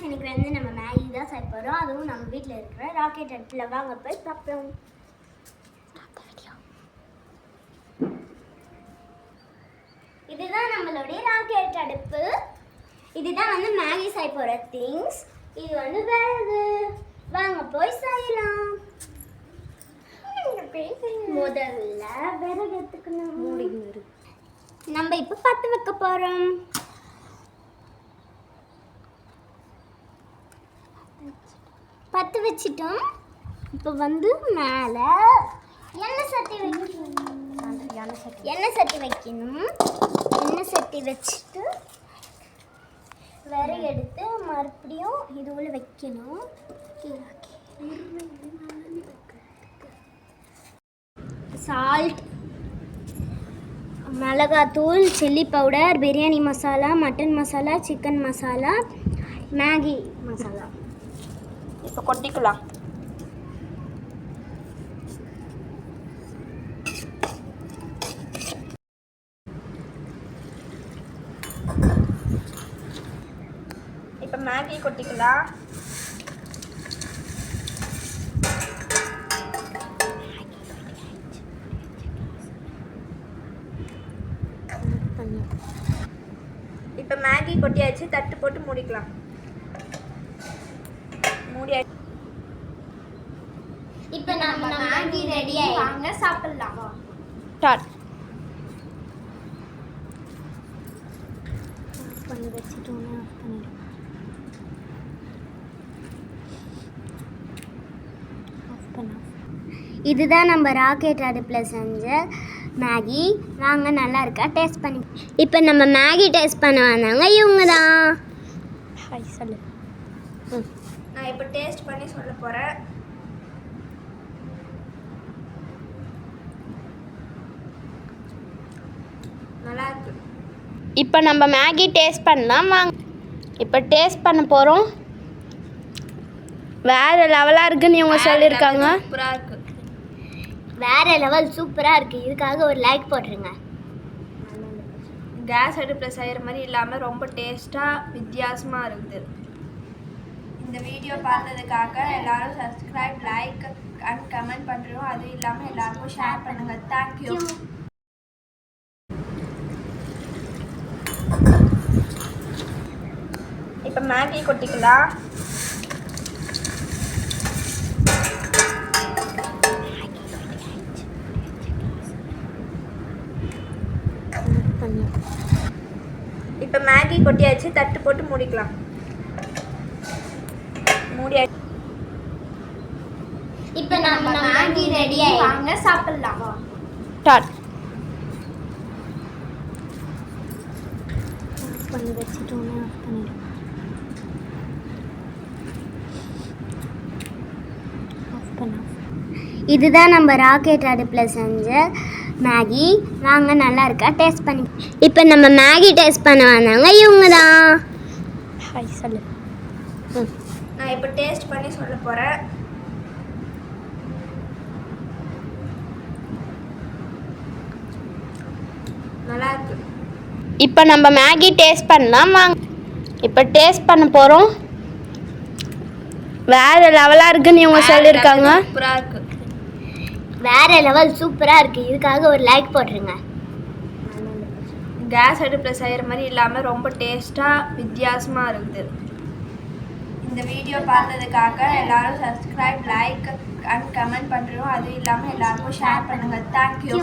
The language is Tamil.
இன்னைக்கு வந்து நம்ம மேகி தான் செய்ய போகிறோம். அதுவும் நம்ம வீட்டில் இருக்கிற ராக்கெட் அடுப்பில். வாங்க போய் பார்ப்போம். இதுதான் நம்மளுடைய ராக்கெட் அடுப்பு. இதுதான் வந்து மேகி செய்ய போகிற திங்ஸ். இது வந்து விறகு. வாங்க போய் செய்யலாம். முதல்ல விறகு எடுத்துக்கணும். நம்ம இப்போ பற்ற வைக்க போகிறோம். பற்ற வச்சிட்டோம். இப்போ வந்து மேலே எண்ணெய் சட்டி வைக்கணும். எண்ணெய் சட்டி வச்சுட்டு விறகு எடுத்து மறுபடியும் இது உள்ள வைக்கணும். சால்ட், மிளகாத்தூள், chilli powder, biryani masala, mutton masala, chicken masala, Maggi masala இப்போ கொட்டிக்கலாம். இப்போ மேகி கொட்டிக்கலாம். இப்போ மேகி கொட்டியாச்சு. தட்டு போட்டு மூடிக்கலாம். இப்போ நம்ம மேகி ரெடி ஆகி வாங்க சாப்பிடலாம். ஸ்டார்ட் பண்ணி வச்சுட்டோம். இதுதான் நம்ம ராக்கெட் அடுப்பில் செஞ்ச மேகி. வாங்க நல்லா இருக்கா டேஸ்ட் பண்ணி. இப்போ நம்ம மேகி டேஸ்ட் பண்ண வந்தாங்க இவங்க தான். ஹாய் சொல்லு. நான் இப்போ டேஸ்ட் பண்ணி சொல்ல போகிறேன். நல்லா இருக்கு. இப்போ நம்ம மேகி டேஸ்ட் பண்ணலாம் வாங்க. இப்போ டேஸ்ட் பண்ண போகிறோம். வேறு லெவலாக இருக்குன்னு இவங்க சொல்லியிருக்காங்க. சூப்பராக இருக்குது. வேறு லெவல் சூப்பராக இருக்குது. இதுக்காக ஒரு லைக் போட்டுருங்க. கேஸ் அடுப்பில் செய்கிற மாதிரி இல்லாமல் ரொம்ப டேஸ்ட்டாக வித்தியாசமாக இருக்குது. இந்த வீடியோ பார்த்ததுக்காக எல்லாரும் சப்ஸ்கிரைப், லைக் அண்ட் கமெண்ட் பண்ணுறோம். அதுவும் இல்லாமல் எல்லாருக்கும் ஷேர் பண்ணுங்கள். தேங்க்யூ. இப்போ மேகி கொட்டிக்கலாம். இப்போ மேகி கொட்டியாச்சு. தட்டு போட்டு மூடிக்கலாம். மூடியாச்சு. இப்போ நம்ம மேகி ரெடி ஆகி வாங்க சாப்பிடலாம். ஸ்டார்ட் பண்ணி வச்சுட்டோம். இதுதான் நம்ம ராக்கெட் அடுப்பில் செஞ்ச மேகி. வாங்க நல்லா இருக்கா டேஸ்ட் பண்ணி. இப்போ நம்ம மேகி டேஸ்ட் பண்ண வந்தாங்க இவங்க தான். ஹாய் சொல்லு. நான் இப்போ டேஸ்ட் பண்ணி சொல்ல போகிறேன். நல்லா இருக்கு. இப்போ நம்ம மேகி டேஸ்ட் பண்ணலாம் வாங்க. இப்போ டேஸ்ட் பண்ண போகிறோம். வேறு லெவலாக இருக்குன்னு இவங்க சொல்லியிருக்காங்க. சூப்பராக இருக்குது. வேறு லெவல் சூப்பராக இருக்குது. இதுக்காக ஒரு லைக் போட்டுருங்க. கேஸ் அடுப்பில் செய்கிற மாதிரி இல்லாமல் ரொம்ப டேஸ்ட்டாக வித்தியாசமாக இருக்குது. இந்த வீடியோ பார்த்ததுக்காக எல்லாரும் சப்ஸ்கிரைப், லைக் அண்ட் கமெண்ட் பண்ணுறோம். அதுவும் இல்லாமல் எல்லாருக்கும் ஷேர் பண்ணுங்கள். தேங்க்யூ.